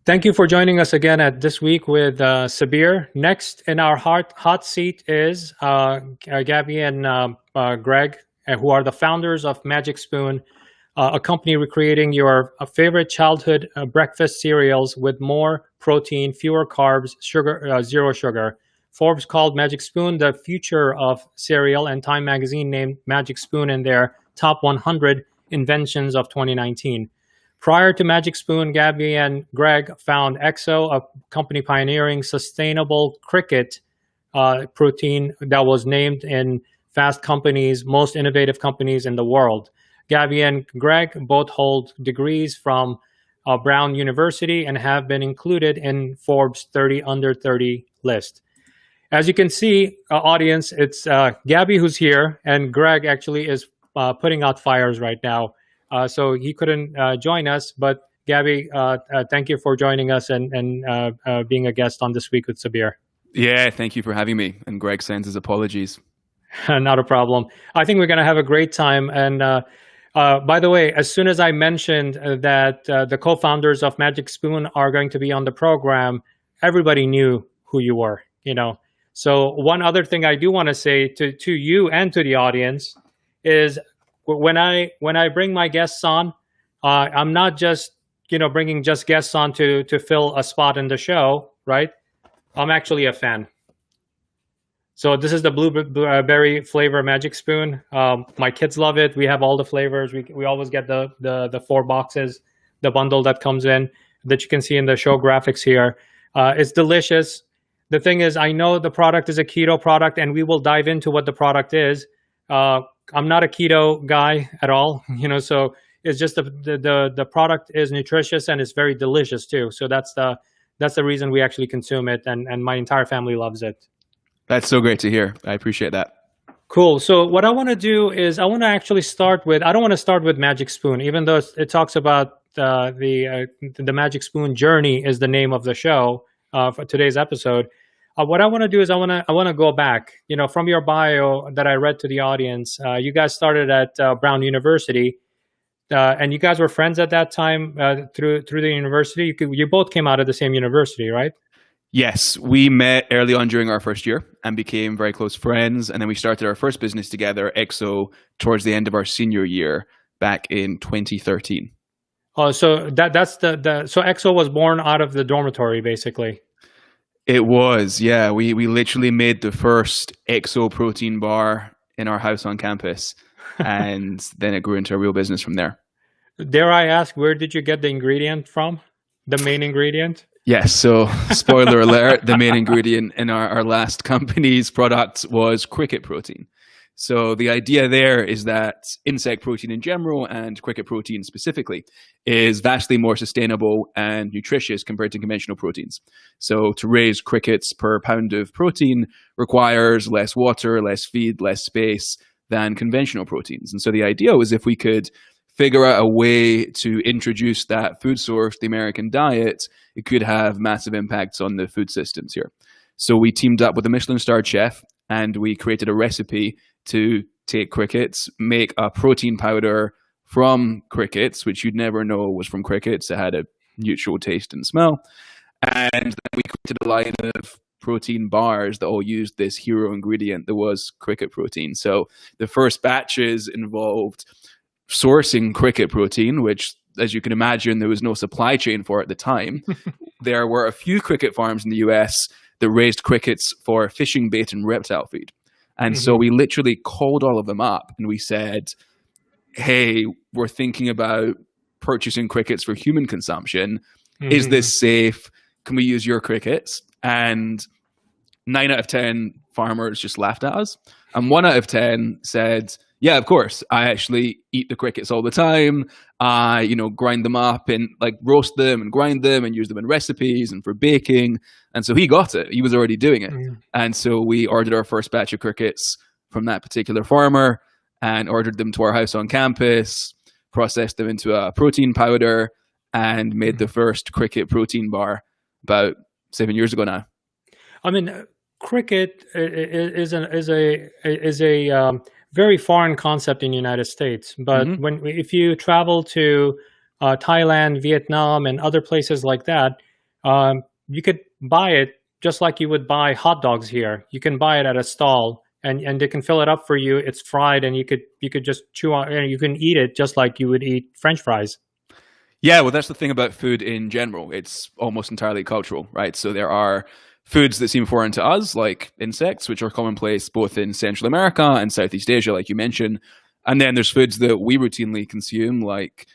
Thank you for joining us again at this week with Sabir. Next in our hot seat is Gabi and Greg, who are the founders of Magic Spoon, a company recreating your favorite childhood breakfast cereals with more protein, fewer carbs, zero sugar. Forbes called Magic Spoon the future of cereal, and Time Magazine named Magic Spoon in their top 100 inventions of 2019. Prior to Magic Spoon, Gabi and Greg found Exo, a company pioneering sustainable cricket protein that was named in Fast Company's most innovative companies in the world. Gabi and Greg both hold degrees from Brown University and have been included in Forbes 30 Under 30 list. As you can see, audience, it's Gabi who's here, and Greg actually is putting out fires right now. So he couldn't join us, but Gabi, thank you for joining us and being a guest on This Week with Sabir. Yeah, thank you for having me. And Greg sends his apologies. Not a problem. I think we're going to have a great time. And by the way, as soon as I mentioned that the co-founders of Magic Spoon are going to be on the program, everybody knew who you were, you know. So one other thing I do want to say to you and to the audience is, when I bring my guests on, I'm not just bringing just guests on to fill a spot in the show, right? I'm actually a fan. So this is the blueberry flavor Magic Spoon. My kids love it. We have all the flavors. We always get the 4 boxes, the bundle that comes in that you can see in the show graphics here. It's delicious. The thing is, I know the product is a keto product, and we will dive into what the product is. I'm not a keto guy at all, so it's just the product is nutritious and it's very delicious too. So that's the reason we actually consume it, and my entire family loves it. That's so great to hear. I appreciate that. Cool. So what I want to do is I don't want to start with Magic Spoon, even though it talks about the Magic Spoon journey is the name of the show for today's episode. What I want to do is I want to go back, from your bio that I read to the audience. You guys started at Brown University, and you guys were friends at that time through the university. You both came out of the same university, right? Yes, we met early on during our first year and became very close friends. And then we started our first business together, Exo, towards the end of our senior year back in 2013. Oh, so so Exo was born out of the dormitory, basically. It was, yeah. We literally made the first Exo protein bar in our house on campus, and then it grew into a real business from there. Dare I ask, where did you get the ingredient from? The main ingredient? Yes, so spoiler alert, the main ingredient in our last company's product was cricket protein. So the idea there is that insect protein in general and cricket protein specifically is vastly more sustainable and nutritious compared to conventional proteins. So to raise crickets per pound of protein requires less water, less feed, less space than conventional proteins. And so the idea was, if we could figure out a way to introduce that food source to the American diet, it could have massive impacts on the food systems here. So we teamed up with a Michelin-starred chef, and we created a recipe to take crickets, make a protein powder from crickets, which you'd never know was from crickets. It had a neutral taste and smell. And then we created a line of protein bars that all used this hero ingredient that was cricket protein. So the first batches involved sourcing cricket protein, which, as you can imagine, there was no supply chain for at the time. There were a few cricket farms in the US that raised crickets for fishing bait and reptile feed. And so we literally called all of them up and we said, hey, we're thinking about purchasing crickets for human consumption. Is this safe? Can we use your crickets? And 9 out of 10 farmers just laughed at us. And 1 out of 10 said, yeah, of course. I actually eat the crickets all the time. I, grind them up and roast them and grind them and use them in recipes and for baking. And so he got it. He was already doing it. And so we ordered our first batch of crickets from that particular farmer and ordered them to our house on campus, processed them into a protein powder, and made the first cricket protein bar about 7 years ago now. I mean, cricket is a very foreign concept in the United States, but if you travel to Thailand, Vietnam, and other places like that, You could buy it just like you would buy hot dogs here. You can buy it at a stall, and they can fill it up for you. It's fried, and you could just chew on. You can eat it just like you would eat French fries. Yeah, well, that's the thing about food in general. It's almost entirely cultural, right? So there are foods that seem foreign to us, like insects, which are commonplace both in Central America and Southeast Asia, like you mentioned. And then there's foods that we routinely consume, like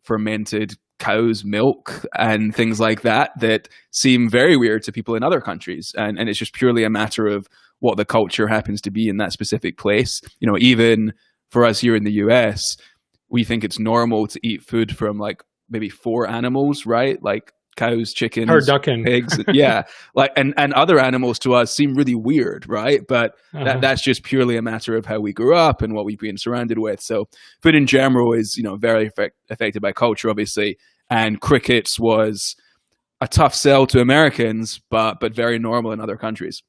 fermented cow's milk and things like that, that seem very weird to people in other countries. And it's just purely a matter of what the culture happens to be in that specific place. You know, even for us here in the US, we think it's normal to eat food from like maybe 4 animals, right? Like cows, chickens, Turducken. pigs. Yeah. Like, and other animals to us seem really weird, right? But that's just purely a matter of how we grew up and what we've been surrounded with. So food in general is, you know, very affected by culture, obviously. And crickets was a tough sell to Americans, but very normal in other countries.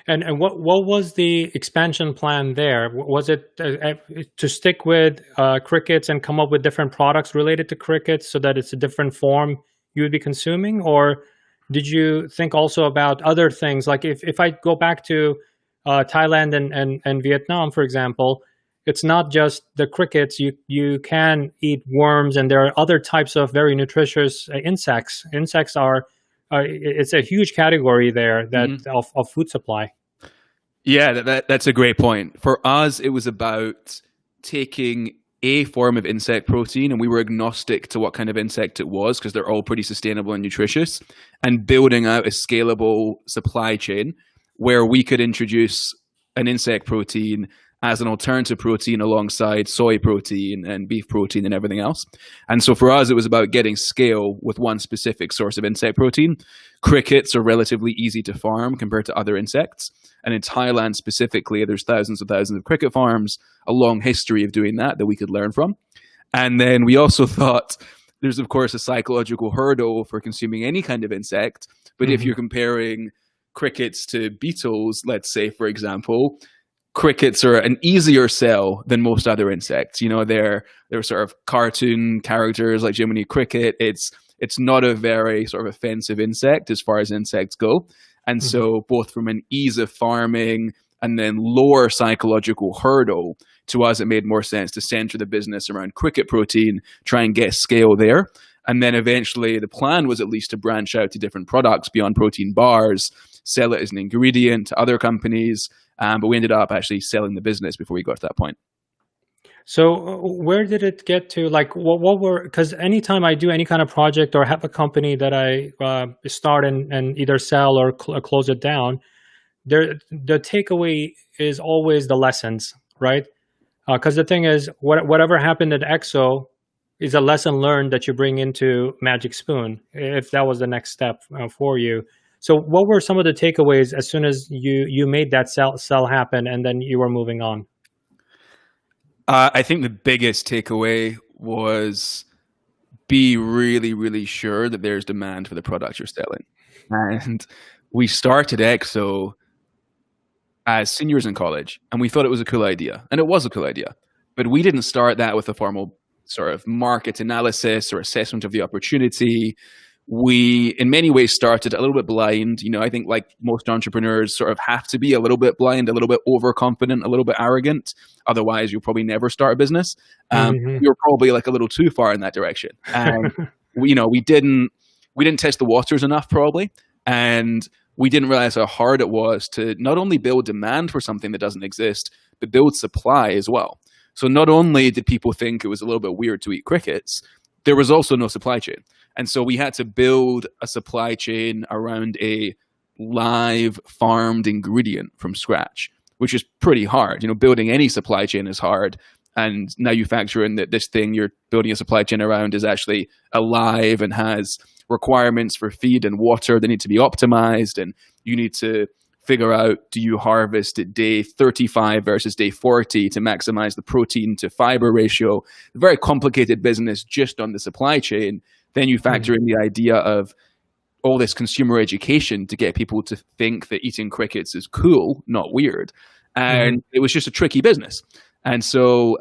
And what was the expansion plan there? Was it to stick with crickets and come up with different products related to crickets so that it's a different form you would be consuming? Or did you think also about other things? Like if I go back to Thailand and Vietnam, for example, it's not just the crickets. You can eat worms, and there are other types of very nutritious insects. Insects are it's a huge category there that of food supply. Yeah, that's a great point. For us, it was about taking a form of insect protein, and we were agnostic to what kind of insect it was because they're all pretty sustainable and nutritious, and building out a scalable supply chain where we could introduce an insect protein as an alternative protein alongside soy protein and beef protein and everything else. And so for us, it was about getting scale with one specific source of insect protein. Crickets are relatively easy to farm compared to other insects. And in Thailand specifically, there's thousands of cricket farms, a long history of doing that we could learn from. And then we also thought there's, of course, a psychological hurdle for consuming any kind of insect. But if you're comparing crickets to beetles, let's say, for example, crickets are an easier sell than most other insects. You know, they're sort of cartoon characters like Jiminy Cricket. It's not a very sort of offensive insect as far as insects go. And so both from an ease of farming and then lower psychological hurdle, to us, it made more sense to center the business around cricket protein, try and get scale there. And then eventually the plan was at least to branch out to different products beyond protein bars, sell it as an ingredient to other companies. But we ended up actually selling the business before we got to that point. So where did it get to? Like, what were, because anytime I do any kind of project or have a company that I start and either sell or close it down, the takeaway is always the lessons, right? Because the thing is, whatever happened at EXO is a lesson learned that you bring into Magic Spoon, if that was the next step for you. So what were some of the takeaways as soon as you made that sell happen and then you were moving on? I think the biggest takeaway was be really, really sure that there's demand for the product you're selling. And we started EXO as seniors in college, and we thought it was a cool idea. And it was a cool idea. But we didn't start that with a formal sort of market analysis or assessment of the opportunity. We, in many ways, started a little bit blind. You know, I think like most entrepreneurs sort of have to be a little bit blind, a little bit overconfident, a little bit arrogant. Otherwise, you'll probably never start a business. We were probably like a little too far in that direction. And, we didn't test the waters enough probably. And we didn't realize how hard it was to not only build demand for something that doesn't exist, but build supply as well. So not only did people think it was a little bit weird to eat crickets, there was also no supply chain. And so we had to build a supply chain around a live farmed ingredient from scratch, which is pretty hard. You know, building any supply chain is hard. And now you factor in that this thing you're building a supply chain around is actually alive and has requirements for feed and water that need to be optimized. And you need to figure out, do you harvest at day 35 versus day 40 to maximize the protein to fiber ratio? A very complicated business just on the supply chain. Then you factor in the idea of all this consumer education to get people to think that eating crickets is cool, not weird. And it was just a tricky business. And so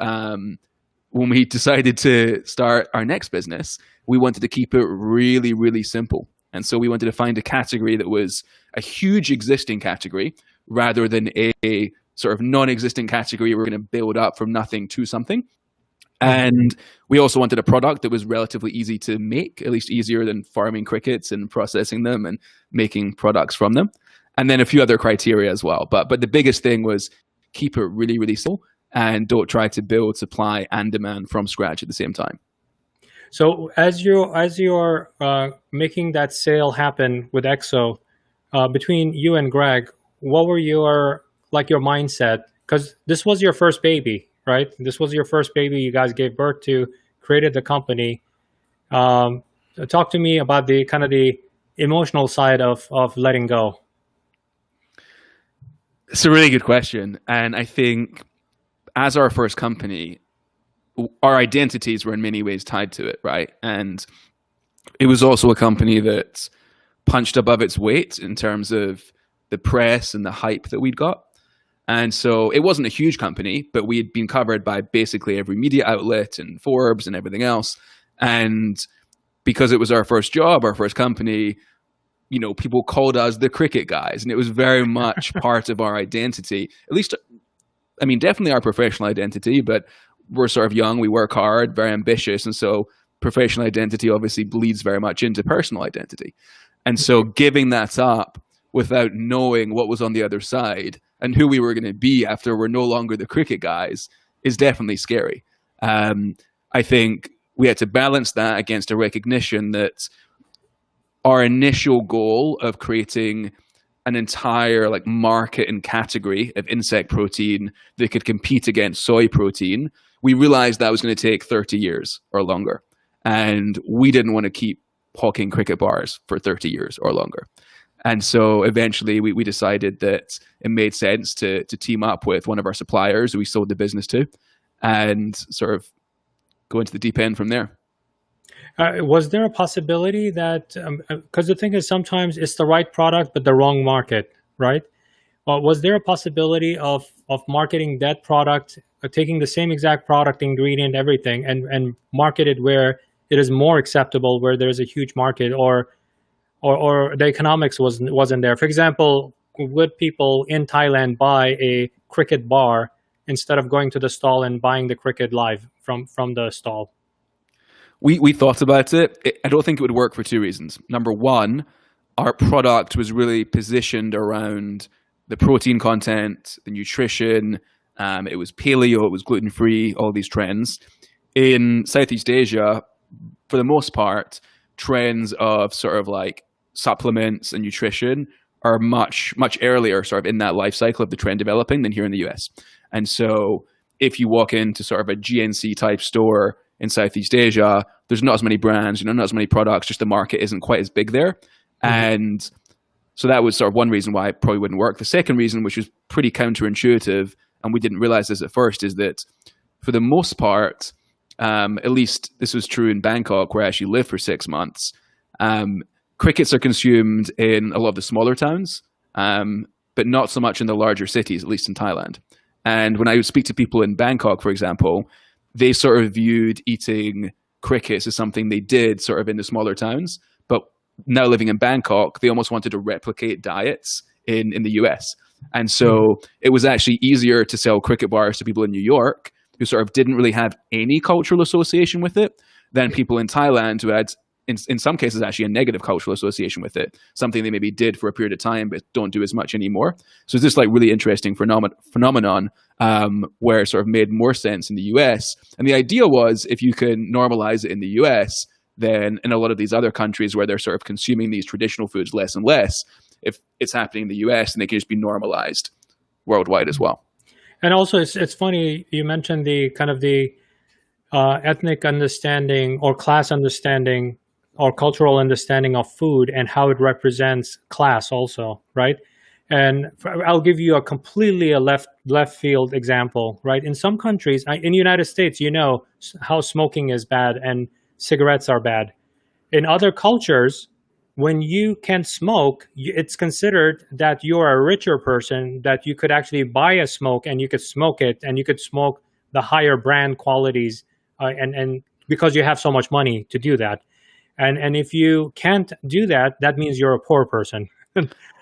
when we decided to start our next business, we wanted to keep it really, really simple. And so we wanted to find a category that was a huge existing category rather than a sort of non-existent category we're going to build up from nothing to something. And we also wanted a product that was relatively easy to make, at least easier than farming crickets and processing them and making products from them. And then a few other criteria as well. But the biggest thing was keep it really, really simple and don't try to build supply and demand from scratch at the same time. So as you're making that sale happen with Exo, between you and Greg, what were your mindset? Because this was your first baby, right? This was your first baby you guys gave birth to, created the company. Talk to me about the kind of the emotional side of letting go. It's a really good question. And I think as our first company, our identities were in many ways tied to it, right? And it was also a company that punched above its weight in terms of the press and the hype that we'd got. And so it wasn't a huge company, but we had been covered by basically every media outlet and Forbes and everything else. And because it was our first job, our first company, you know, people called us the cricket guys. And it was very much part of our identity, at least, I mean, definitely our professional identity, but we're sort of young, we work hard, very ambitious. And so professional identity obviously bleeds very much into personal identity. And so giving that up without knowing what was on the other side and who we were going to be after we're no longer the cricket guys is definitely scary. I think we had to balance that against a recognition that our initial goal of creating an entire like market and category of insect protein that could compete against soy protein, we realized that was going to take 30 years or longer. And we didn't want to keep hawking cricket bars for 30 years or longer. And so eventually we decided that it made sense to team up with one of our suppliers who we sold the business to and sort of go into the deep end from there. Was there a possibility that, because the thing is sometimes it's the right product, but the wrong market, right? Was there a possibility of marketing that product, taking the same exact product, ingredient, everything, and market it where it is more acceptable, where there's a huge market, or the economics wasn't there? For example, would people in Thailand buy a cricket bar instead of going to the stall and buying the cricket live from the stall? We thought about it. I don't think it would work for two reasons. Number one, our product was really positioned around the protein content, the nutrition. It was paleo, it was gluten-free, all these trends. In Southeast Asia, for the most part, trends of sort of like supplements and nutrition are much, much earlier sort of in that life cycle of the trend developing than here in the US. And so if you walk into sort of a GNC type store in Southeast Asia, there's not as many brands, not as many products, just the market isn't quite as big there. Mm-hmm. And so that was sort of one reason why it probably wouldn't work. The second reason, which was pretty counterintuitive, and we didn't realize this at first, is that for the most part, at least this was true in Bangkok, where I actually lived for 6 months, crickets are consumed in a lot of the smaller towns, but not so much in the larger cities, at least in Thailand. And when I would speak to people in Bangkok, for example, they sort of viewed eating crickets as something they did sort of in the smaller towns. But now living in Bangkok, they almost wanted to replicate diets in the US. And so it was actually easier to sell cricket bars to people in New York who sort of didn't really have any cultural association with it than people in Thailand who had, in some cases, actually a negative cultural association with it, something they maybe did for a period of time but don't do as much anymore. So it's this like really interesting phenomenon where it sort of made more sense in the US. And the idea was if you can normalize it in the US, then in a lot of these other countries where they're sort of consuming these traditional foods less and less, if it's happening in the US, then they can just be normalized worldwide as well. And also, it's funny you mentioned the kind of the ethnic understanding or class understanding or cultural understanding of food and how it represents class also, right? And I'll give you a completely left field example, right? In some countries, in the United States, you know how smoking is bad and cigarettes are bad. In other cultures, when you can smoke, it's considered that you're a richer person, that you could actually buy a smoke and you could smoke it and you could smoke the higher brand qualities and because you have so much money to do that. And if you can't do that, that means you're a poor person.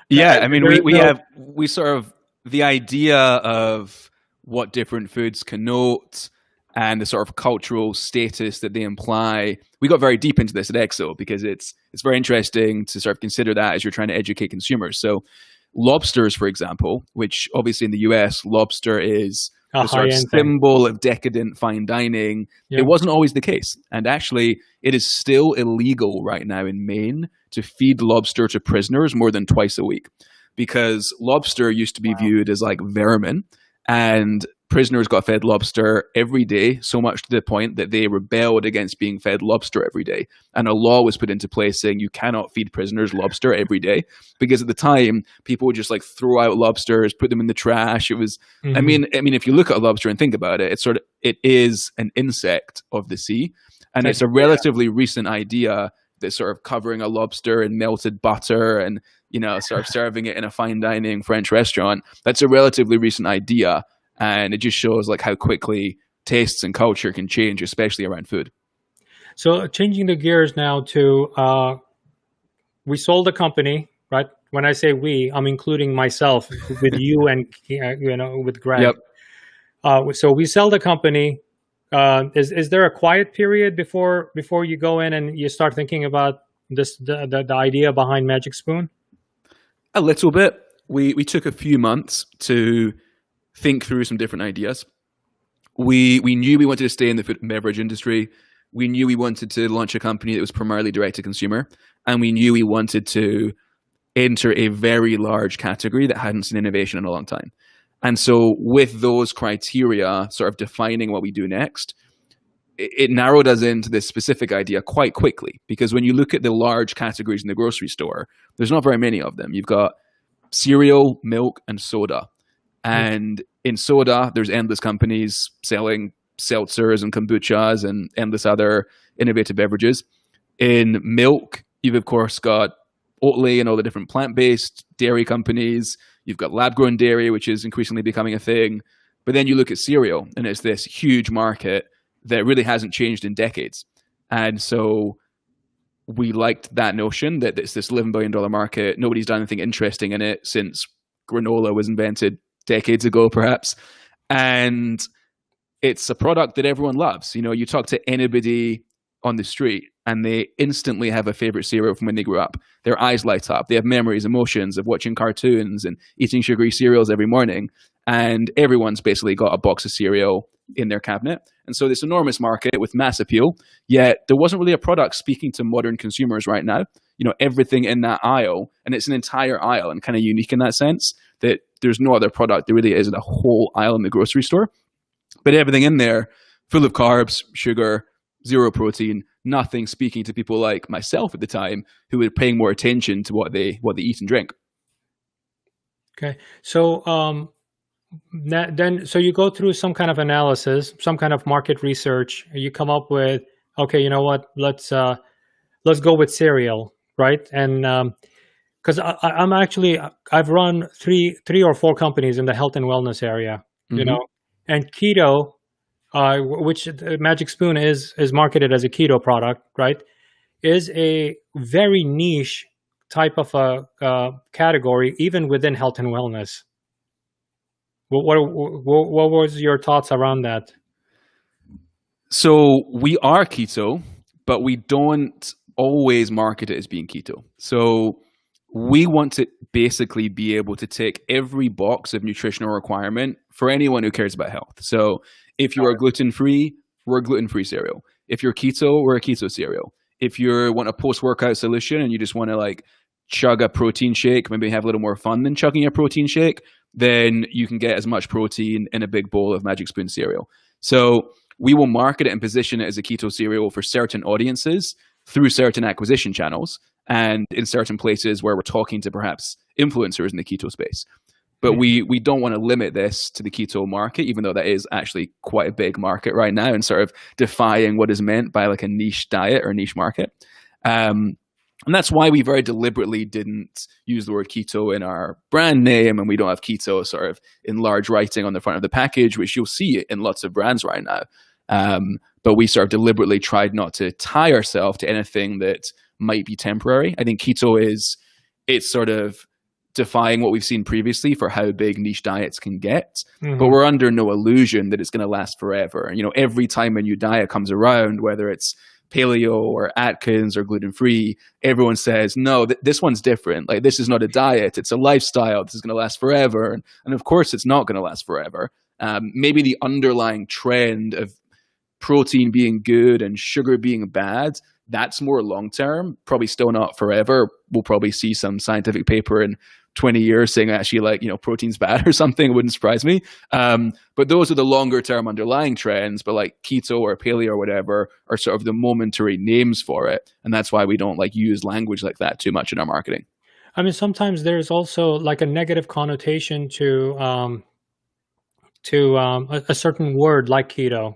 Yeah, I mean, There is we sort of the idea of what different foods connote and the sort of cultural status that they imply. We got very deep into this at Exo because it's very interesting to sort of consider that as you're trying to educate consumers. So lobsters, for example, which obviously in the US, lobster is a the sort of high-end thing. symbol of decadent fine dining. Yeah. It wasn't always the case. And actually, it is still illegal right now in Maine to feed lobster to prisoners more than twice a week, because lobster used to be viewed as like vermin, and prisoners got fed lobster every day, so much to the point that they rebelled against being fed lobster every day. And a law was put into place saying you cannot feed prisoners lobster every day, because at the time people would just like throw out lobsters, put them in the trash. It was, I mean, if you look at a lobster and think about it, it is an insect of the sea, and it's a relatively recent idea that sort of covering a lobster in melted butter and, you know, sort of serving it in a fine dining French restaurant. That's a relatively recent idea. And it just shows like how quickly tastes and culture can change, especially around food. So changing the gears now to, we sold the company, right? When I say we, I'm including myself with you and, with Greg. Yep. So we sell the company. Is there a quiet period before you go in and you start thinking about the idea behind Magic Spoon? A little bit. We took a few months to think through some different ideas. We knew we wanted to stay in the food and beverage industry. We knew we wanted to launch a company that was primarily direct to consumer, and we knew we wanted to enter a very large category that hadn't seen innovation in a long time. And so with those criteria sort of defining what we do next, it narrowed us into this specific idea quite quickly, because when you look at the large categories in the grocery store, there's not very many of them. You've got cereal, milk, and soda. And in soda, there's endless companies selling seltzers and kombuchas and endless other innovative beverages. In milk, you've of course got Oatly and all the different plant-based dairy companies. You've got lab-grown dairy, which is increasingly becoming a thing. But then you look at cereal, and it's this huge market that really hasn't changed in decades. And so we liked that notion that it's this $11 billion market. Nobody's done anything interesting in it since granola was invented decades ago, perhaps. And it's a product that everyone loves. You know, you talk to anybody on the street and they instantly have a favorite cereal from when they grew up. Their eyes light up. They have memories, emotions of watching cartoons and eating sugary cereals every morning. And everyone's basically got a box of cereal in their cabinet. And so this enormous market with mass appeal, yet there wasn't really a product speaking to modern consumers right now. You know, everything in that aisle, and it's an entire aisle and kind of unique in that sense that there's no other product there really is in a whole aisle in the grocery store. But everything in there, full of carbs, sugar, zero protein, nothing speaking to people like myself at the time who were paying more attention to what they eat and drink. Okay. So so you go through some kind of analysis, some kind of market research, and you come up with, okay, you know what, let's go with cereal, right? And because I've run three or four companies in the health and wellness area, you know, and keto, which Magic Spoon is marketed as a keto product, right, is a very niche type of a category, even within health and wellness. What was your thoughts around that? So we are keto, but we don't always market it as being keto. So we want to basically be able to tick every box of nutritional requirement for anyone who cares about health. So if you are gluten-free, we're a gluten-free cereal. If you're keto, we're a keto cereal. If you want a post-workout solution and you just want to like chug a protein shake, maybe have a little more fun than chugging a protein shake, then you can get as much protein in a big bowl of Magic Spoon cereal. So we will market it and position it as a keto cereal for certain audiences through certain acquisition channels and in certain places where we're talking to perhaps influencers in the keto space. But we don't want to limit this to the keto market, even though that is actually quite a big market right now and sort of defying what is meant by like a niche diet or niche market. And that's why we very deliberately didn't use the word keto in our brand name, and we don't have keto sort of in large writing on the front of the package, which you'll see in lots of brands right now. but we sort of deliberately tried not to tie ourselves to anything that might be temporary. I think keto it's sort of defying what we've seen previously for how big niche diets can get, but we're under no illusion that it's going to last forever. Every time a new diet comes around, whether it's paleo or Atkins or gluten-free, everyone says, no, this one's different. Like, this is not a diet, it's a lifestyle. This is going to last forever. And of course, it's not going to last forever. Maybe the underlying trend of protein being good and sugar being bad, that's more long-term, probably still not forever. We'll probably see some scientific paper in 20 years saying actually protein's bad or something. It wouldn't surprise me. But those are the longer term underlying trends, but like keto or paleo or whatever are sort of the momentary names for it. And that's why we don't use language like that too much in our marketing. I mean, sometimes there's also like a negative connotation to a certain word like keto,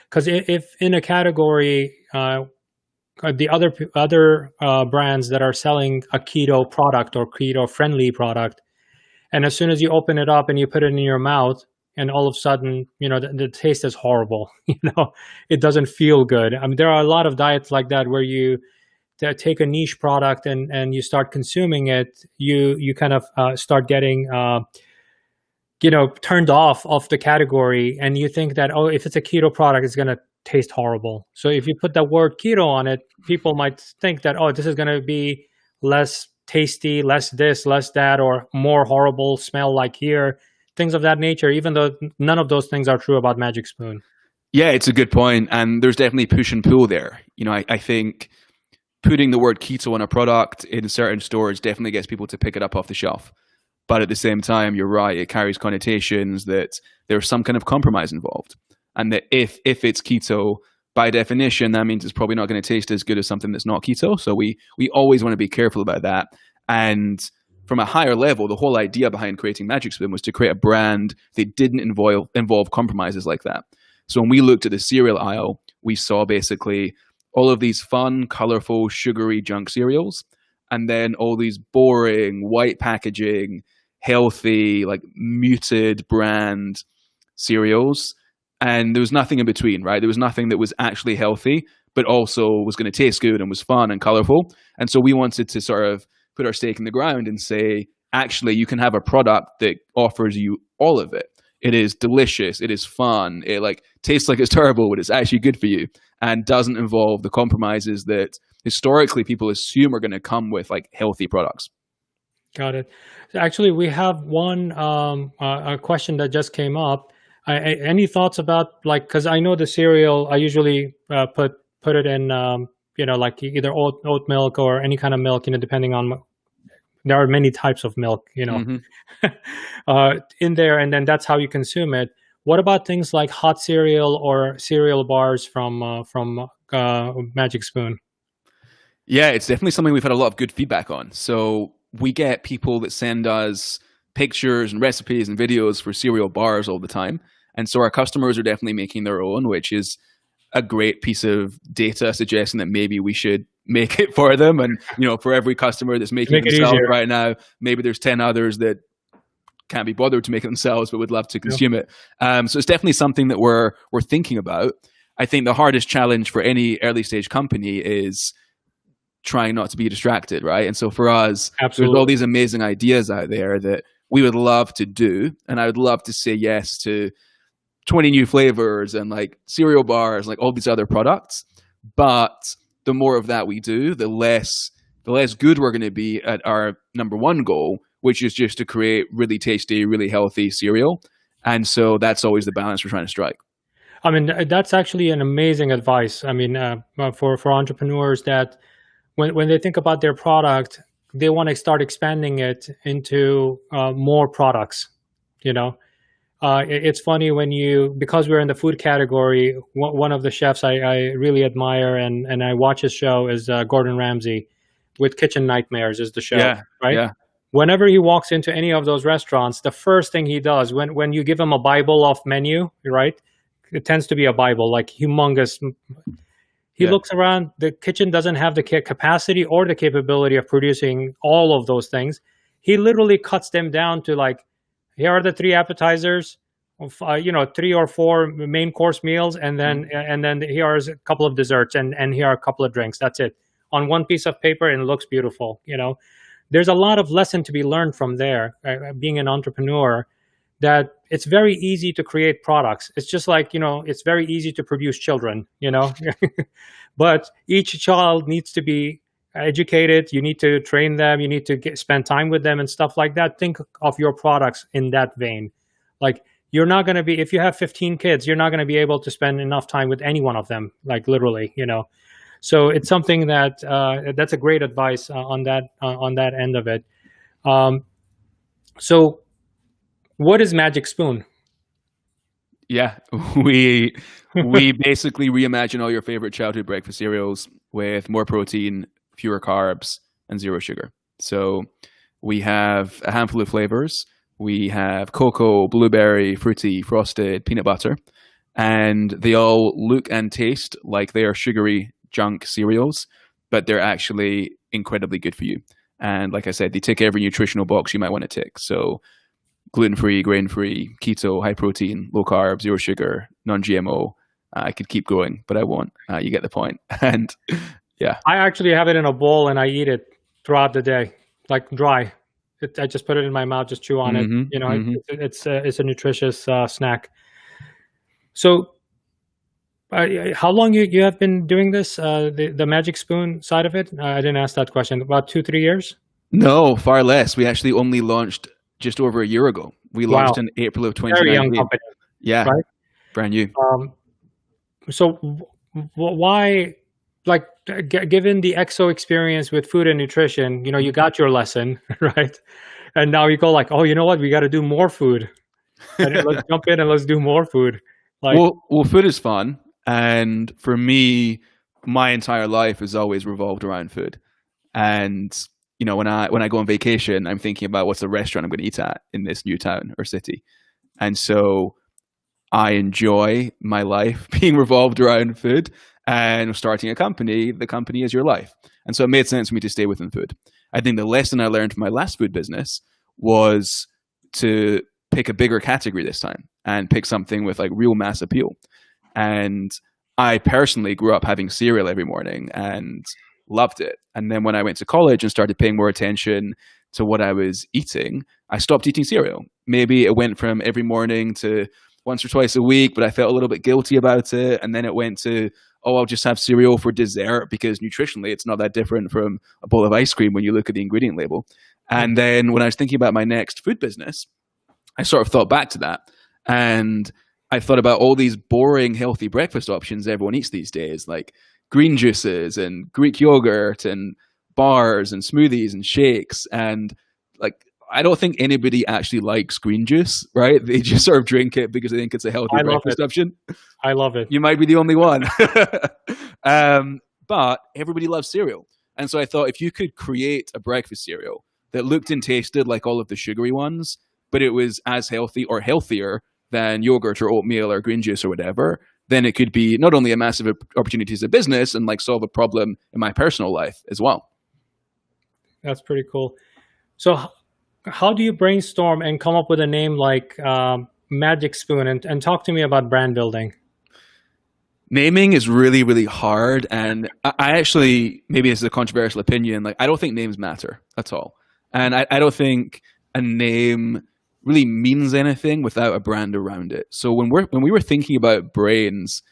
because if in a category, the other brands that are selling a keto product or keto friendly product, and as soon as you open it up and you put it in your mouth, and all of a sudden, the taste is horrible. It doesn't feel good. I mean, there are a lot of diets like that where you take a niche product and you start consuming it, you kind of start getting turned off the category, and you think that, oh, if it's a keto product, it's going to taste horrible. So if you put the word keto on it, people might think that, oh, this is going to be less tasty, less this, less that, or more horrible smell like here, things of that nature, even though none of those things are true about Magic Spoon. Yeah, it's a good point. And there's definitely push and pull there. I think putting the word keto on a product in certain stores definitely gets people to pick it up off the shelf. But at the same time, you're right, it carries connotations that there's some kind of compromise involved. And that if it's keto, by definition, that means it's probably not going to taste as good as something that's not keto. So we always want to be careful about that. And from a higher level, the whole idea behind creating Magic Spoon was to create a brand that didn't involve compromises like that. So when we looked at the cereal aisle, we saw basically all of these fun, colorful, sugary junk cereals, and then all these boring, white packaging, healthy, like muted brand cereals. And there was nothing in between, right? There was nothing that was actually healthy, but also was going to taste good and was fun and colorful. And so we wanted to sort of put our stake in the ground and say, actually, you can have a product that offers you all of it. It is delicious. It is fun. It tastes like it's terrible, but it's actually good for you and doesn't involve the compromises that historically people assume are going to come with healthy products. Got it. Actually, we have one a question that just came up. Any thoughts about because I know the cereal, I usually put it in either oat milk or any kind of milk, depending on, there are many types of milk, in there, and then that's how you consume it. What about things like hot cereal or cereal bars from Magic Spoon? Yeah, it's definitely something we've had a lot of good feedback on. So we get people that send us pictures and recipes and videos for cereal bars all the time. And so our customers are definitely making their own, which is a great piece of data suggesting that maybe we should make it for them. And, for every customer that's making it themselves right now, maybe there's 10 others that can't be bothered to make it themselves, but would love to consume it. So it's definitely something that we're thinking about. I think the hardest challenge for any early stage company is trying not to be distracted, right? And so for us, There's all these amazing ideas out there that we would love to do. And I would love to say yes to 20 new flavors and cereal bars, all these other products. But the more of that we do, the less good we're going to be at our number one goal, which is just to create really tasty, really healthy cereal. And so that's always the balance we're trying to strike. I mean, that's actually an amazing advice. I mean, for entrepreneurs that when they think about their product, they want to start expanding it into more products, It's funny because we're in the food category, one of the chefs I really admire and I watch his show is Gordon Ramsay with Kitchen Nightmares is the show, right? Yeah. Whenever he walks into any of those restaurants, the first thing he does when you give him a Bible of menu, right? It tends to be a Bible, humongous. He looks around, the kitchen doesn't have the capacity or the capability of producing all of those things. He literally cuts them down to here are the 3 appetizers, of 3 or 4 main course meals, and then here's a couple of desserts, and here are a couple of drinks. That's it on one piece of paper, and it looks beautiful. There's a lot of lesson to be learned from there. Being an entrepreneur, that it's very easy to create products. It's just like, it's very easy to produce children, but each child needs to be educated. You need to train them. You need to spend time with them and stuff like that. Think of your products in that vein. Like, you're not going to be, if you have 15 kids, you're not going to be able to spend enough time with any one of them, like literally, So it's something that that's a great advice on that end of it. So what is Magic Spoon? Yeah, we basically reimagine all your favorite childhood breakfast cereals with more protein, fewer carbs, and zero sugar. So we have a handful of flavors. We have cocoa, blueberry, fruity, frosted, peanut butter, and they all look and taste like they are sugary junk cereals, but they're actually incredibly good for you. And like I said, they tick every nutritional box you might want to tick. So gluten-free, grain-free, keto, high protein, low carb, zero sugar, non-GMO. I could keep going, but I won't. You get the point. And yeah. I actually have it in a bowl and I eat it throughout the day, like dry. I just put it in my mouth, just chew on it. It's a nutritious snack. So how long you have been doing this, the Magic Spoon side of it? I didn't ask that question. About 2-3 years? No, far less. We actually only launched just over a year ago. We launched in April of 2019. Very young company. Yeah, right? Brand new. So why, like, given the EXO experience with food and nutrition, you got your lesson, right? And now you go like, oh, you know what? We got to do more food. And let's jump in and let's do more food. Like, well, food is fun. And for me, my entire life has always revolved around food. And when I go on vacation, I'm thinking about what's the restaurant I'm going to eat at in this new town or city. And so I enjoy my life being revolved around food, and starting a company, the company is your life. And so it made sense for me to stay within food. I think the lesson I learned from my last food business was to pick a bigger category this time and pick something with like real mass appeal. And I personally grew up having cereal every morning and loved it. And then when I went to college and started paying more attention to what I was eating, I stopped eating cereal. Maybe it went from every morning to once or twice a week, but I felt a little bit guilty about it. And then it went to, I'll just have cereal for dessert because nutritionally it's not that different from a bowl of ice cream when you look at the ingredient label. And then when I was thinking about my next food business, I sort of thought back to that. And I thought about all these boring, healthy breakfast options everyone eats these days, like green juices and Greek yogurt and bars and smoothies and shakes. And like, I don't think anybody actually likes green juice, right? They just sort of drink it because they think it's a healthy breakfast option. I love it. You might be the only one. But everybody loves cereal. And so I thought if you could create a breakfast cereal that looked and tasted like all of the sugary ones, but it was as healthy or healthier than yogurt or oatmeal or green juice or whatever, then it could be not only a massive opportunity as a business and like solve a problem in my personal life as well. That's pretty cool. So how do you brainstorm and come up with a name like Magic Spoon? And talk to me about brand building. Naming is really, really hard. And I actually, maybe this is a controversial opinion, like I don't think names matter at all. And I don't think a name really means anything without a brand around it. So when we were thinking about names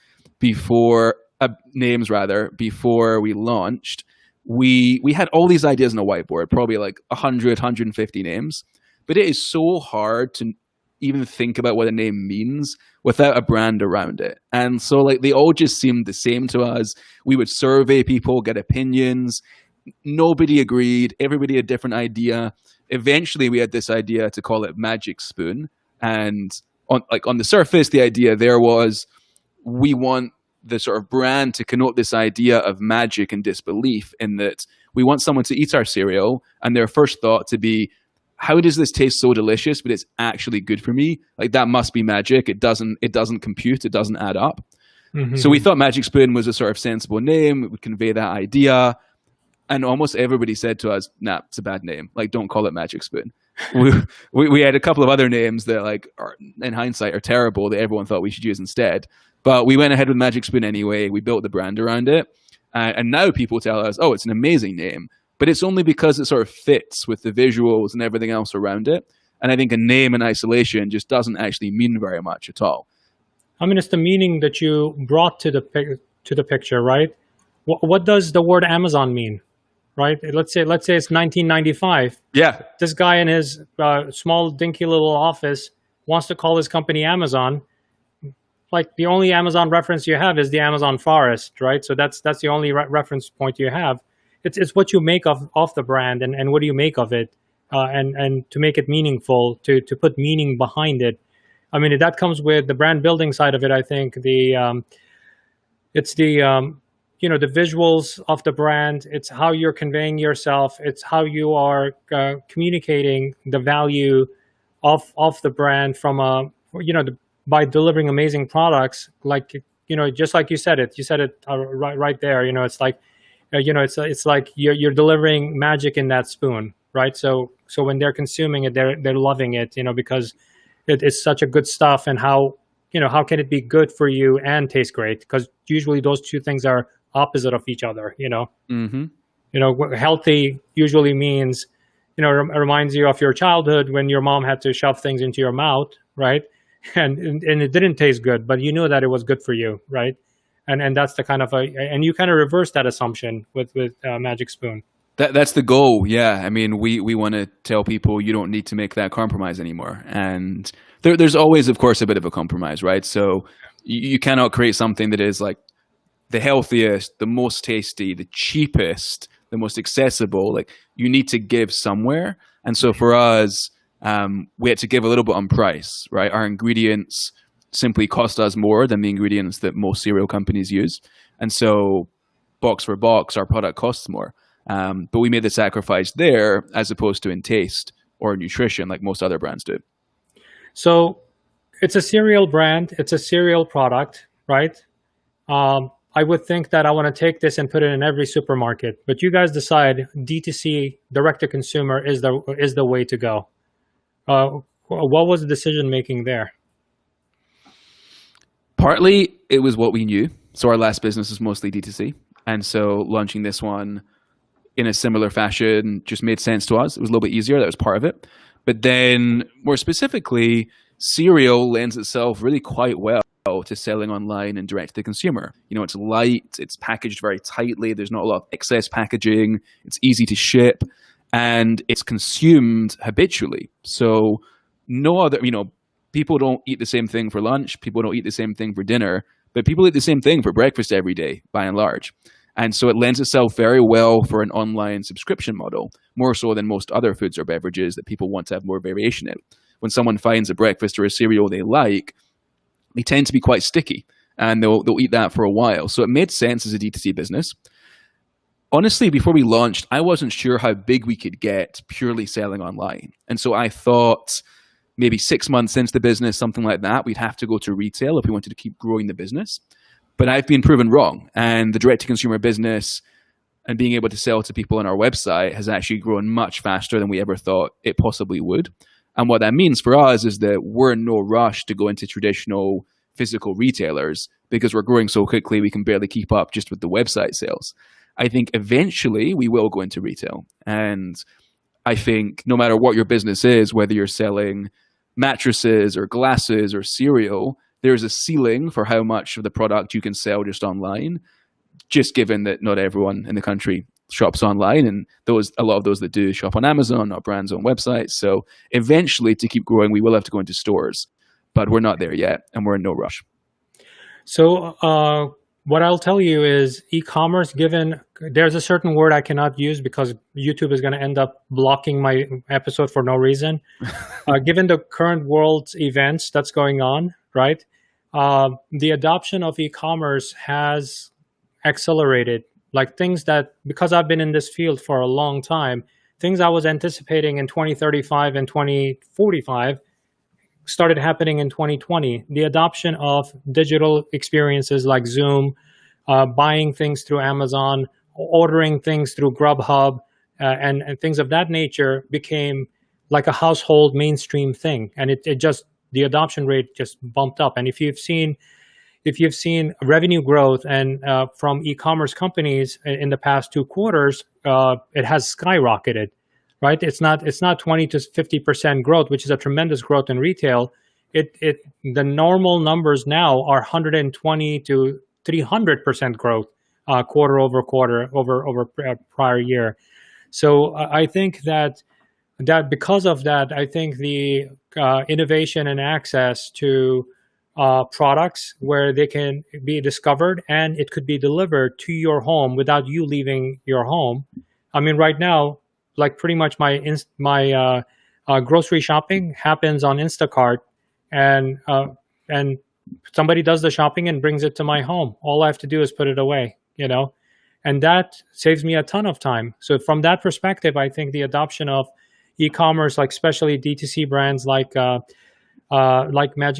before we launched, we had all these ideas on a whiteboard, probably like 100, 150 names, but it is so hard to even think about what a name means without a brand around it. And so like they all just seemed the same to us. We would survey people, get opinions. Nobody agreed. Everybody had a different idea. Eventually we had this idea to call it Magic Spoon. And on the surface, the idea there was we want the sort of brand to connote this idea of magic and disbelief, in that we want someone to eat our cereal and their first thought to be, how does this taste so delicious, but it's actually good for me? Like that must be magic. It doesn't compute. It doesn't add up. Mm-hmm. So we thought Magic Spoon was a sort of sensible name. It would convey that idea. And almost everybody said to us, nah, it's a bad name. Like, don't call it Magic Spoon. We had a couple of other names that, like, in hindsight, are terrible that everyone thought we should use instead. But we went ahead with Magic Spoon anyway. We built the brand around it. And now people tell us, oh, it's an amazing name. But it's only because it sort of fits with the visuals and everything else around it. And I think a name in isolation just doesn't actually mean very much at all. I mean, it's the meaning that you brought to the picture, right? What does the word Amazon mean, right? Let's say it's 1995. Yeah. This guy in his small, dinky little office wants to call his company Amazon. Like, the only Amazon reference you have is the Amazon forest, right? So that's the only reference point you have. It's what you make of the brand, and what do you make of it, and to make it meaningful, to put meaning behind it. I mean, that comes with the brand building side of it. I think it's the the visuals of the brand. It's how you're conveying yourself. It's how you are communicating the value of the brand from by delivering amazing products. Like, just like you said it right there. It's like it's like you're delivering magic in that spoon, right? So when they're consuming it, they're loving it, because it is such a good stuff. And how can it be good for you and taste great? Because usually those two things are opposite of each other. Mm-hmm. Healthy usually means, it reminds you of your childhood when your mom had to shove things into your mouth, right? And it didn't taste good, but you knew that it was good for you, right? And that's the kind of and you kind of reverse that assumption with Magic Spoon. That's the goal. Yeah. I mean, we want to tell people you don't need to make that compromise anymore. And there's always, of course, a bit of a compromise, right? So you cannot create something that is like the healthiest, the most tasty, the cheapest, the most accessible. Like, you need to give somewhere. And so for us, we had to give a little bit on price, right? Our ingredients simply cost us more than the ingredients that most cereal companies use. And so box for box, our product costs more. But we made the sacrifice there as opposed to in taste or nutrition like most other brands do. So it's a cereal brand. It's a cereal product, right? I would think that I want to take this and put it in every supermarket. But you guys decide D2C, direct-to-consumer, is the way to go. What was the decision making there? Partly, it was what we knew. So our last business is mostly D2C. And so launching this one in a similar fashion just made sense to us. It was a little bit easier. That was part of it. But then more specifically, cereal lends itself really quite well to selling online and direct to consumer. It's light, it's packaged very tightly, there's not a lot of excess packaging, it's easy to ship, and it's consumed habitually. So no other, people don't eat the same thing for lunch, people don't eat the same thing for dinner, but people eat the same thing for breakfast every day, by and large. And so it lends itself very well for an online subscription model, more so than most other foods or beverages that people want to have more variation in. When someone finds a breakfast or a cereal they like, they tend to be quite sticky, and they'll eat that for a while. So it made sense as a D2C business. Honestly, before we launched, I wasn't sure how big we could get purely selling online. And so I thought maybe 6 months into the business, something like that, we'd have to go to retail if we wanted to keep growing the business. But I've been proven wrong. And the direct-to-consumer business and being able to sell to people on our website has actually grown much faster than we ever thought it possibly would. And what that means for us is that we're in no rush to go into traditional physical retailers because we're growing so quickly we can barely keep up just with the website sales. I think eventually we will go into retail. And I think no matter what your business is, whether you're selling mattresses or glasses or cereal, there's a ceiling for how much of the product you can sell just online, just given that not everyone in the country shops online, and a lot of those that do shop on Amazon or brands on websites. So eventually, to keep growing, we will have to go into stores, but we're not there yet, and we're in no rush. So what I'll tell you is e-commerce, there's a certain word I cannot use because YouTube is going to end up blocking my episode for no reason. Given the current world's events that's going on, right? The adoption of e-commerce has accelerated. Like things that, because I've been in this field for a long time, things I was anticipating in 2035 and 2045 started happening in 2020. The adoption of digital experiences like Zoom, buying things through Amazon, ordering things through Grubhub and things of that nature became like a household mainstream thing, and it just the adoption rate just bumped up. And if you've seen revenue growth and from e-commerce companies in the past 2 quarters, it has skyrocketed, right? It's not 20 to 50% growth, which is a tremendous growth in retail. The normal numbers now are 120 to 300% growth quarter over quarter over prior year. So I think that because of that, I think the innovation and access to products where they can be discovered and it could be delivered to your home without you leaving your home. I mean, right now, like pretty much my grocery shopping happens on Instacart, and somebody does the shopping and brings it to my home. All I have to do is put it away, and that saves me a ton of time. So from that perspective, I think the adoption of e-commerce, like especially D2C brands like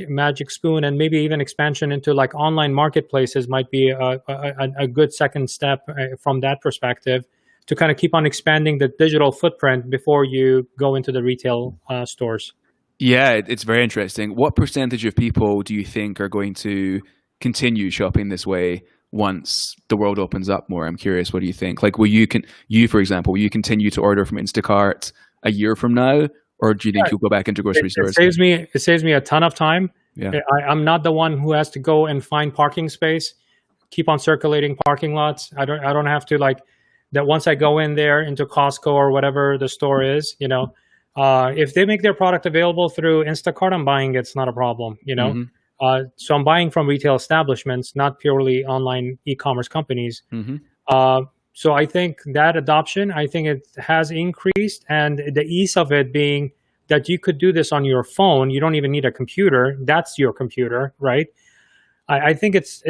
Magic Spoon, and maybe even expansion into like online marketplaces might be a good second step from that perspective, to kind of keep on expanding the digital footprint before you go into the retail stores. Yeah, it's very interesting. What percentage of people do you think are going to continue shopping this way once the world opens up more? I'm curious, what do you think? Like, for example, will you continue to order from Instacart a year from now, or do you think you'll go back into grocery stores? It saves me a ton of time. Yeah. I'm not the one who has to go and find parking space, keep on circulating parking lots. I don't have to, like, that once I go in there into Costco or whatever the store is, if they make their product available through Instacart, I'm buying it. It's not a problem, Mm-hmm. So I'm buying from retail establishments, not purely online e-commerce companies. Mm-hmm. So I think that adoption, I think it has increased, and the ease of it being that you could do this on your phone. You don't even need a computer. That's your computer, right? I think it's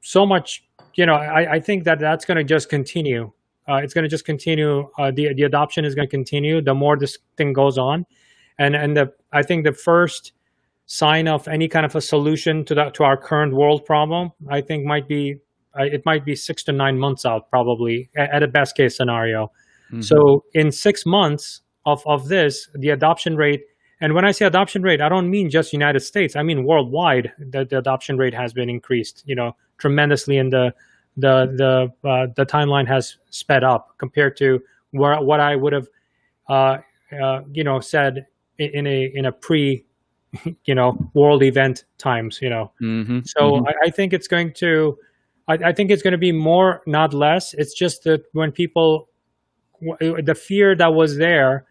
so much, I think that's going to just continue. It's going to just continue. The adoption is going to continue the more this thing goes on, and I think the first sign of any kind of a solution to our current world problem, I think might be 6 to 9 months out, probably at a best case scenario. Mm-hmm. So in 6 months of this, the adoption rate, and when I say adoption rate, I don't mean just United States. I mean worldwide. The adoption rate has been increased, tremendously, and the timeline has sped up compared to what I would have, said in a pre, world event times. Mm-hmm. So mm-hmm. I think it's going to. I think it's going to be more, not less. It's just that when the fear that was there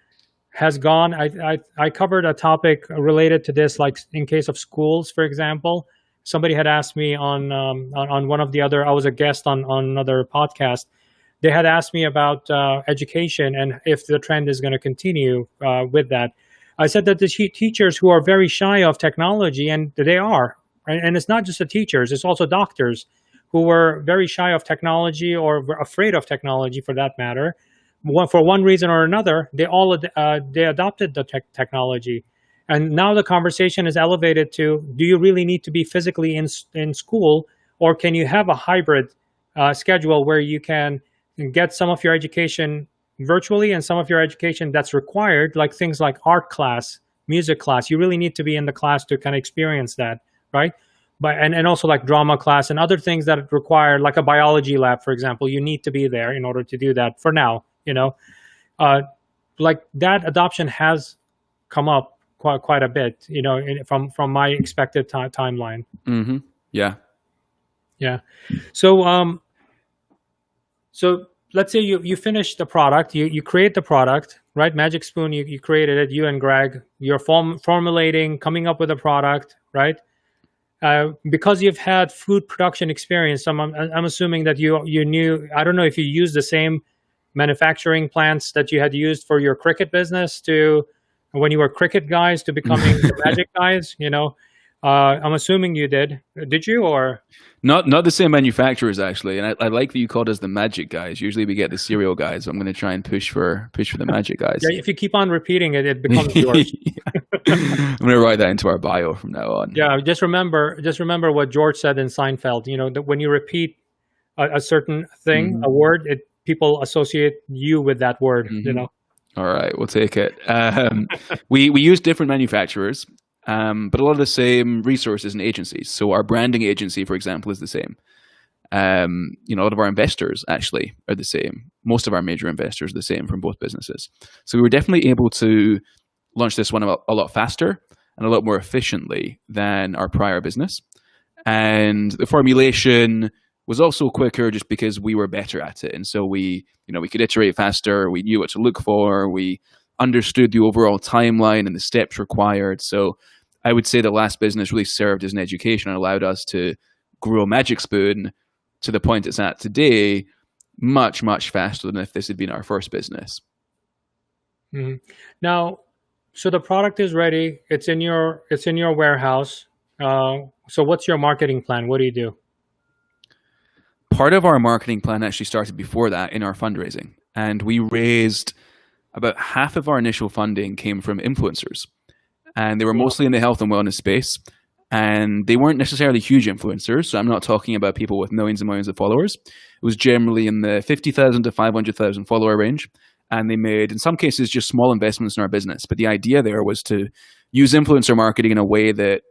has gone. I covered a topic related to this, like in case of schools, for example. Somebody had asked me on one of the other, I was a guest on another podcast. They had asked me about education and if the trend is going to continue with that. I said that the teachers who are very shy of technology, and they are, and it's not just the teachers, it's also doctors who were very shy of technology or were afraid of technology, for that matter. For one reason or another, they adopted the technology. And now the conversation is elevated to, do you really need to be physically in school, or can you have a hybrid schedule where you can get some of your education virtually and some of your education that's required, like things like art class, music class. You really need to be in the class to kind of experience that, right? But and also like drama class and other things that require, like a biology lab, for example, you need to be there in order to do that for now, like that adoption has come up quite a bit, from my expected timeline. Mm-hmm. Yeah. Yeah. So let's say you finish the product, you create the product, right? Magic Spoon, you created it, you and Greg, you're formulating, coming up with a product, right? Because you've had food production experience, I'm assuming that you knew, I don't know if you used the same manufacturing plants that you had used for your cricket business to when you were cricket guys to becoming the magic guys, I'm assuming you did. Did you, or? Not the same manufacturers, actually. And I like that you called us the magic guys. Usually we get the cereal guys. So I'm going to try and push for the magic guys. Yeah, if you keep on repeating it, it becomes yours. I'm going to write that into our bio from now on. Yeah, just remember what George said in Seinfeld. That when you repeat a certain thing, a word, people associate you with that word. All right, we'll take it. We use different manufacturers, but a lot of the same resources and agencies. So our branding agency, for example, is the same. A lot of our investors actually are the same. Most of our major investors are the same from both businesses. So we were definitely able to launch this one a lot faster and a lot more efficiently than our prior business. And the formulation was also quicker just because we were better at it. And so we could iterate faster. We knew what to look for. We understood the overall timeline and the steps required. So I would say the last business really served as an education and allowed us to grow Magic Spoon to the point it's at today much, much faster than if this had been our first business. Mm-hmm. Now, so the product is ready. It's in your warehouse. So what's your marketing plan? What do you do? Part of our marketing plan actually started before that in our fundraising. And we raised about half of our initial funding came from influencers. And they were mostly in the health and wellness space. And they weren't necessarily huge influencers. So I'm not talking about people with millions and millions of followers. It was generally in the 50,000 to 500,000 follower range. And they made, in some cases, just small investments in our business. But the idea there was to use influencer marketing in a way that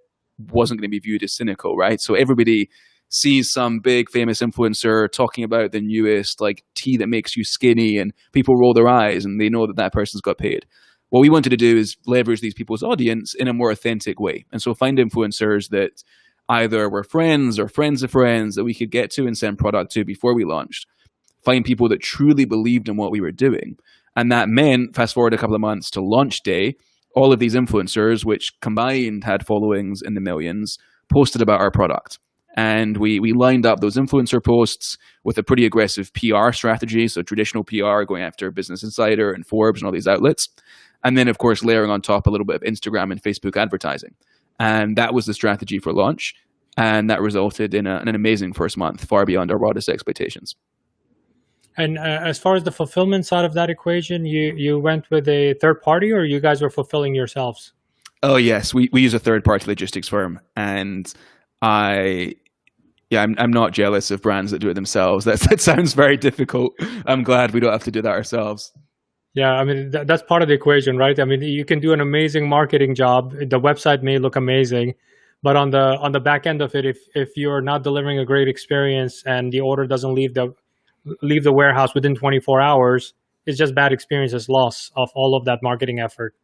wasn't going to be viewed as cynical, right? So everybody sees some big famous influencer talking about the newest tea that makes you skinny, and people roll their eyes and they know that person's got paid. What we wanted to do is leverage these people's audience in a more authentic way. And so find influencers that either were friends or friends of friends that we could get to and send product to before we launched. Find people that truly believed in what we were doing. And that meant, fast forward a couple of months to launch day, all of these influencers, which combined had followings in the millions, posted about our product. And we lined up those influencer posts with a pretty aggressive PR strategy. So traditional PR going after Business Insider and Forbes and all these outlets. And then, of course, layering on top a little bit of Instagram and Facebook advertising. And that was the strategy for launch. And that resulted in an amazing first month, far beyond our wildest expectations. And as far as the fulfillment side of that equation, you went with a third party, or you guys were fulfilling yourselves? Oh, yes. We use a third-party logistics firm. And I'm not jealous of brands that do it themselves. That sounds very difficult. I'm glad we don't have to do that ourselves. Yeah, I mean, that's part of the equation, right? I mean, you can do an amazing marketing job. The website may look amazing, but on the back end of it, if you're not delivering a great experience and the order doesn't leave the warehouse within 24 hours, it's just bad experiences, loss of all of that marketing effort.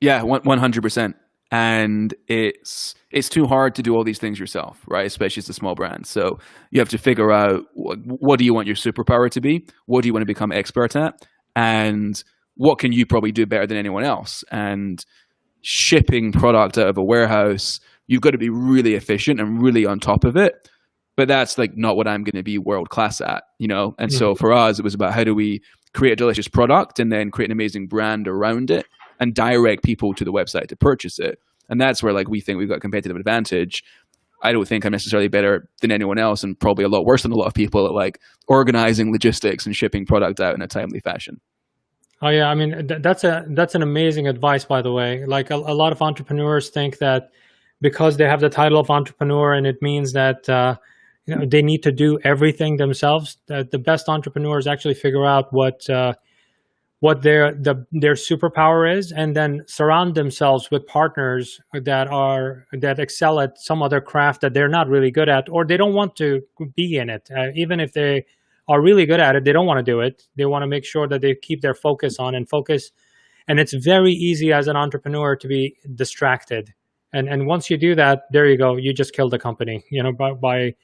Yeah, 100%. And it's too hard to do all these things yourself, right? Especially as a small brand. So you have to figure out what do you want your superpower to be? What do you want to become expert at? And what can you probably do better than anyone else? And shipping product out of a warehouse, you've got to be really efficient and really on top of it. But that's not what I'm going to be world class at, And so for us, it was about how do we create a delicious product and then create an amazing brand around it and direct people to the website to purchase it. And that's where we think we've got a competitive advantage. I don't think I'm necessarily better than anyone else, and probably a lot worse than a lot of people at organizing logistics and shipping product out in a timely fashion. Oh yeah, I mean that's an amazing advice, by the way. A lot of entrepreneurs think that because they have the title of entrepreneur and it means that they need to do everything themselves. That the best entrepreneurs actually figure out what their superpower is, and then surround themselves with partners that excel at some other craft that they're not really good at, or they don't want to be in it. Even if they are really good at it, they don't want to do it. They want to make sure that they keep their focus on and focus. And it's very easy as an entrepreneur to be distracted. And once you do that, there you go. You just killed the company, by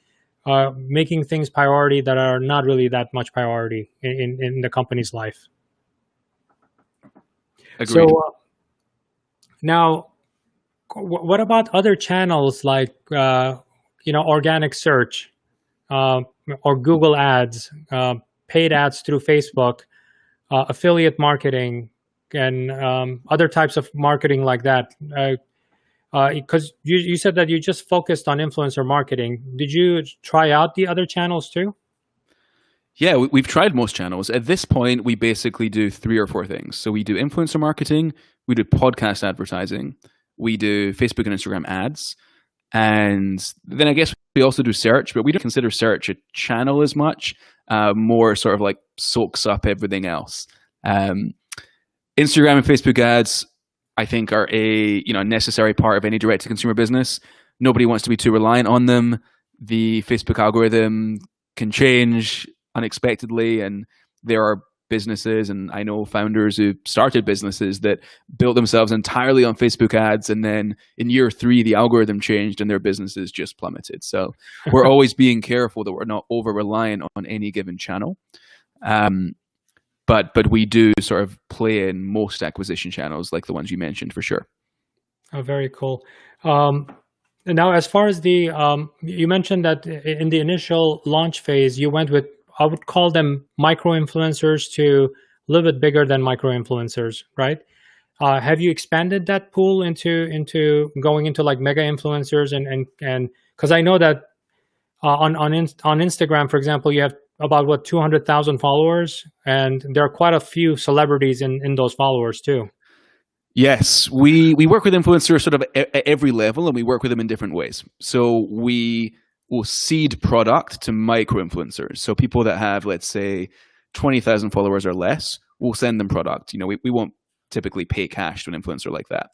making things priority that are not really that much priority in the company's life. Agreed. So now, what about other channels like organic search or Google ads, paid ads through Facebook, affiliate marketing, and other types of marketing like that? Because you said that you just focused on influencer marketing. Did you try out the other channels too? Yeah, we've tried most channels. At this point, we basically do 3 or 4 things. So we do influencer marketing, we do podcast advertising, we do Facebook and Instagram ads, and then I guess we also do search, but we don't consider search a channel as much more sort of like soaks up everything else. Instagram and Facebook ads, I think, are a necessary part of any direct-to-consumer business. Nobody wants to be too reliant on them. The Facebook algorithm can change unexpectedly, and there are businesses, and I know founders who started businesses that built themselves entirely on Facebook ads, and then in year 3 the algorithm changed and their businesses just plummeted. So we're always being careful that we're not over reliant on any given channel. But we do sort of play in most acquisition channels like the ones you mentioned, for sure. Oh, very cool. And now, as far as the you mentioned that in the initial launch phase, you went with, I would call them micro-influencers to a little bit bigger than micro-influencers, right? Have you expanded that pool into going into like mega influencers and because I know that on Instagram, for example, you have about 200,000 followers, and there are quite a few celebrities in those followers too. Yes, we work with influencers sort of at every level, and we work with them in different ways. So we will seed product to micro influencers. So people that have, let's say, 20,000 followers or less, we'll send them product. We won't typically pay cash to an influencer like that.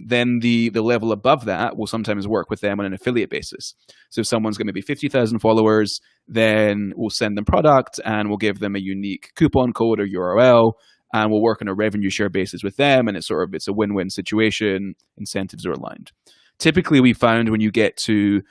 Then the level above that will sometimes work with them on an affiliate basis. So if someone's going to be 50,000 followers, then we'll send them product and we'll give them a unique coupon code or URL, and we'll work on a revenue share basis with them. And it's a win-win situation. Incentives are aligned. Typically, we found when you get to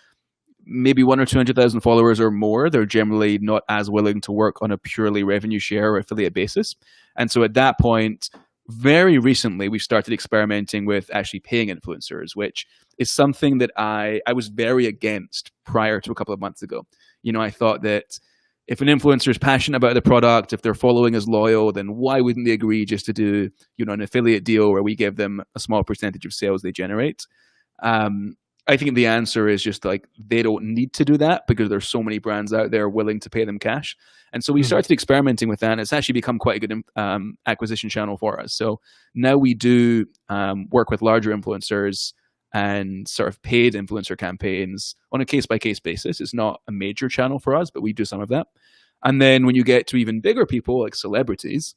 maybe 100,000 or 200,000 followers or more, they're generally not as willing to work on a purely revenue share or affiliate basis. And so at that point, very recently, we started experimenting with actually paying influencers, which is something that I was very against prior to a couple of months ago. I thought that if an influencer is passionate about the product, if their following is loyal, then why wouldn't they agree just to do, an affiliate deal where we give them a small percentage of sales they generate? I think the answer is just like they don't need to do that because there's so many brands out there willing to pay them cash. And so we started experimenting with that, and it's actually become quite a good acquisition channel for us. So now we do work with larger influencers and sort of paid influencer campaigns on a case-by-case basis. It's not a major channel for us, but we do some of that. And then when you get to even bigger people like celebrities,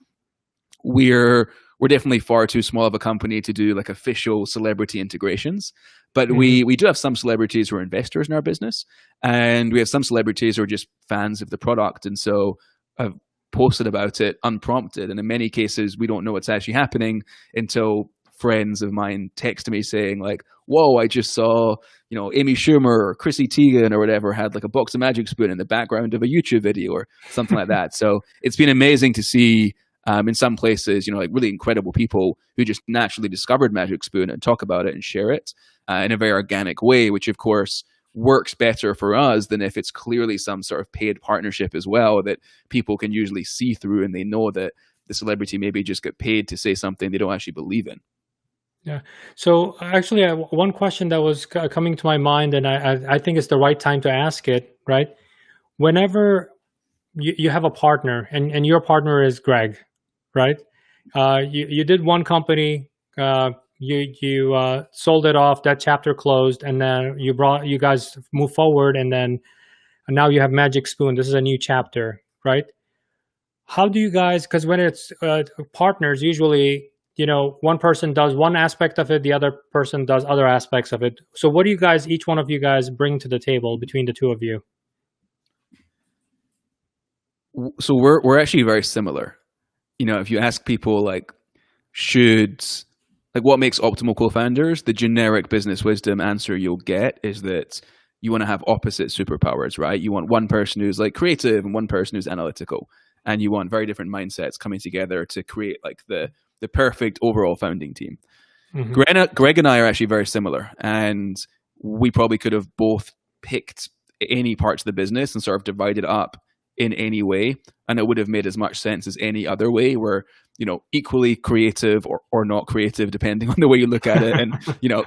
we're definitely far too small of a company to do like official celebrity integrations. But we do have some celebrities who are investors in our business, and we have some celebrities who are just fans of the product. And so I've posted about it unprompted. And in many cases, we don't know what's actually happening until friends of mine text me saying like, whoa, I just saw, Amy Schumer or Chrissy Teigen or whatever had like a box of Magic Spoon in the background of a YouTube video or something like that. So it's been amazing to see in some places, like really incredible people who just naturally discovered Magic Spoon and talk about it and share it in a very organic way, which of course works better for us than if it's clearly some sort of paid partnership as well that people can usually see through, and they know that the celebrity maybe just got paid to say something they don't actually believe in. Yeah. So actually, one question that was coming to my mind, and I think it's the right time to ask it, right? Whenever you have a partner, and your partner is Greg, right? You did one company, you sold it off, that chapter closed, and then you guys move forward, and then now you have Magic Spoon. This is a new chapter, right? How do you guys? Because when it's partners, usually, one person does one aspect of it, the other person does other aspects of it. So what do you guys, each one of you guys, bring to the table between the two of you? So we're actually very similar. If you ask people like, what makes optimal co-founders, the generic business wisdom answer you'll get is that you want to have opposite superpowers, right? You want one person who's like creative and one person who's analytical, and you want very different mindsets coming together to create like the perfect overall founding team. Greg and I are actually very similar, and we probably could have both picked any parts of the business and sort of divided up in any way, and it would have made as much sense as any other way. We're equally creative or not creative depending on the way you look at it, and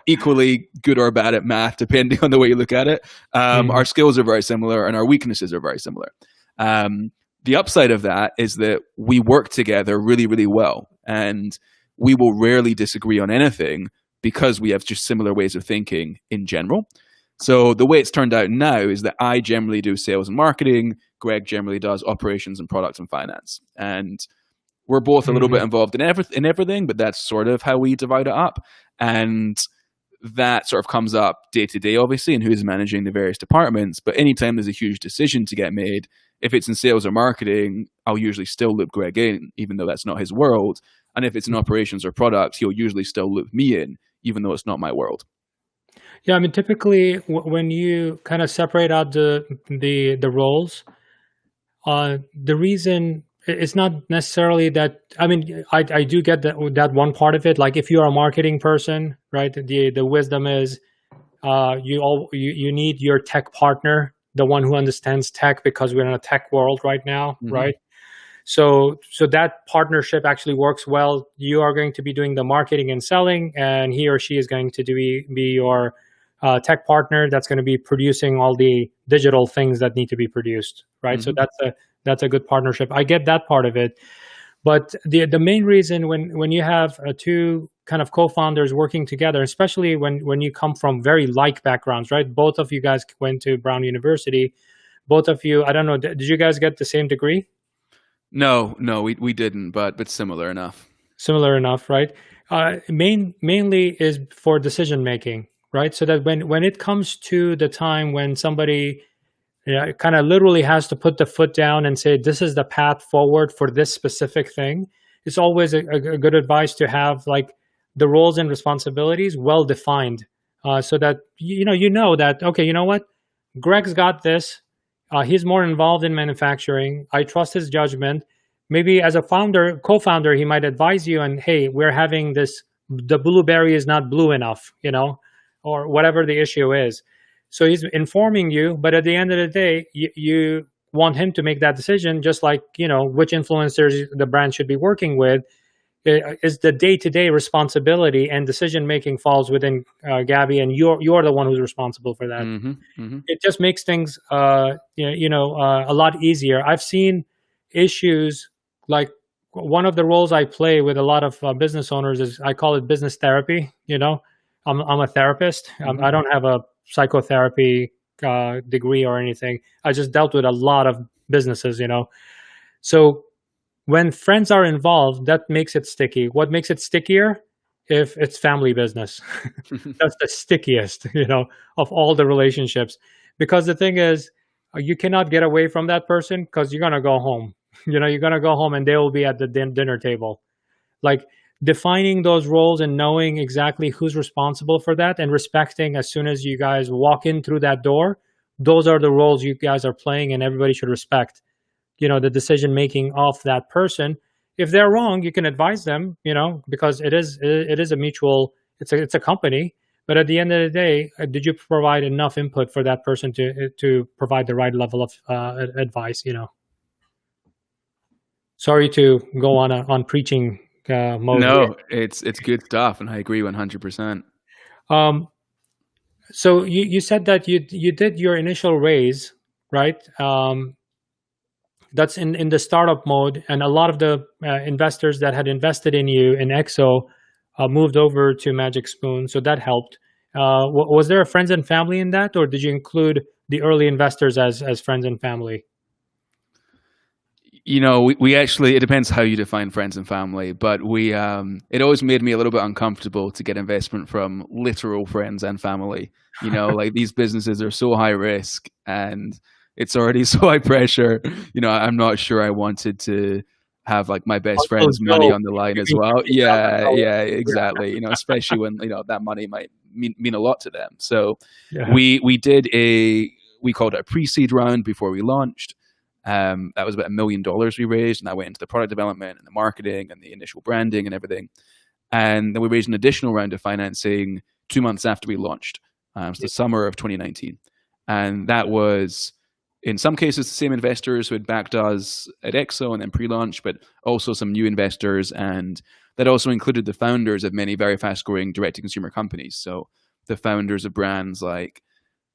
equally good or bad at math depending on the way you look at it. Our skills are very similar and our weaknesses are very similar. The upside of that is that we work together really, really well, and we will rarely disagree on anything because we have just similar ways of thinking in general. So the way it's turned out now is that I generally do sales and marketing, Greg generally does operations and product and finance. And we're both a little bit involved in everything, but that's sort of how we divide it up. And that sort of comes up day to day, obviously, and who's managing the various departments. But anytime there's a huge decision to get made, if it's in sales or marketing, I'll usually still loop Greg in, even though that's not his world. And if it's in operations or product, he'll usually still loop me in, even though it's not my world. Yeah, I mean, typically when you kind of separate out the roles, the reason it's not necessarily that. I mean, I do get that one part of it. Like if you're a marketing person, right? The wisdom is you need your tech partner, the one who understands tech, because we're in a tech world right now, right? So that partnership actually works well. You are going to be doing the marketing and selling, and he or she is going to be your tech partner that's going to be producing all the digital things that need to be produced, right? So that's a good partnership. I get that part of it, but the main reason when you have two kind of co-founders working together, especially when you come from very like backgrounds, right? Both of you guys went to Brown University. Both of you, I don't know, did you guys get the same degree? No, we didn't, but similar enough. Similar enough, right? Mainly is for decision making, right? So that when it comes to the time when somebody kind of literally has to put the foot down and say, this is the path forward for this specific thing, it's always a good advice to have like the roles and responsibilities well defined, so that you know that, okay, you know what, Greg's got this. He's more involved in manufacturing. I trust his judgment. Maybe as a co-founder, he might advise you and, hey, we're having this, the blueberry is not blue enough, or whatever the issue is. So he's informing you, but at the end of the day, you want him to make that decision, just like, which influencers the brand should be working with. Is the day-to-day responsibility and decision-making falls within Gabi, and you're the one who's responsible for that. It just makes things, a lot easier. I've seen issues like one of the roles I play with a lot of business owners is I call it business therapy. I'm a therapist. I don't have a psychotherapy degree or anything. I just dealt with a lot of businesses, So when friends are involved, that makes it sticky. What makes it stickier? If it's family business. That's the stickiest, of all the relationships. Because the thing is, you cannot get away from that person because you're going to go home. You're going to go home and they will be at the dinner table. Like defining those roles and knowing exactly who's responsible for that and respecting as soon as you guys walk in through that door, those are the roles you guys are playing, and everybody should respect the decision making of that person. If they're wrong, you can advise them, because it is a mutual, it's a company. But at the end of the day, did you provide enough input for that person to provide the right level of advice? Sorry to go on preaching mode. No, it's good stuff, and I agree 100%. So you said that you did your initial raise, right? That's in the startup mode, and a lot of the investors that had invested in you in Exo moved over to Magic Spoon, so that helped. Was there a friends and family in that, or did you include the early investors as friends and family? We actually, it depends how you define friends and family, but it always made me a little bit uncomfortable to get investment from literal friends and family. Like these businesses are so high risk and it's already so high pressure. I'm not sure I wanted to have like my best friend's money on the line as well. Yeah, exactly. Especially when, that money might mean a lot to them. So we called it a pre-seed round before we launched. That was about $1 million we raised, and that went into the product development and the marketing and the initial branding and everything. And then we raised an additional round of financing 2 months after we launched. It's the summer of 2019. And that was, in some cases, the same investors who had backed us at Exo and then pre-launch, but also some new investors. And that also included the founders of many very fast-growing direct-to-consumer companies. So the founders of brands like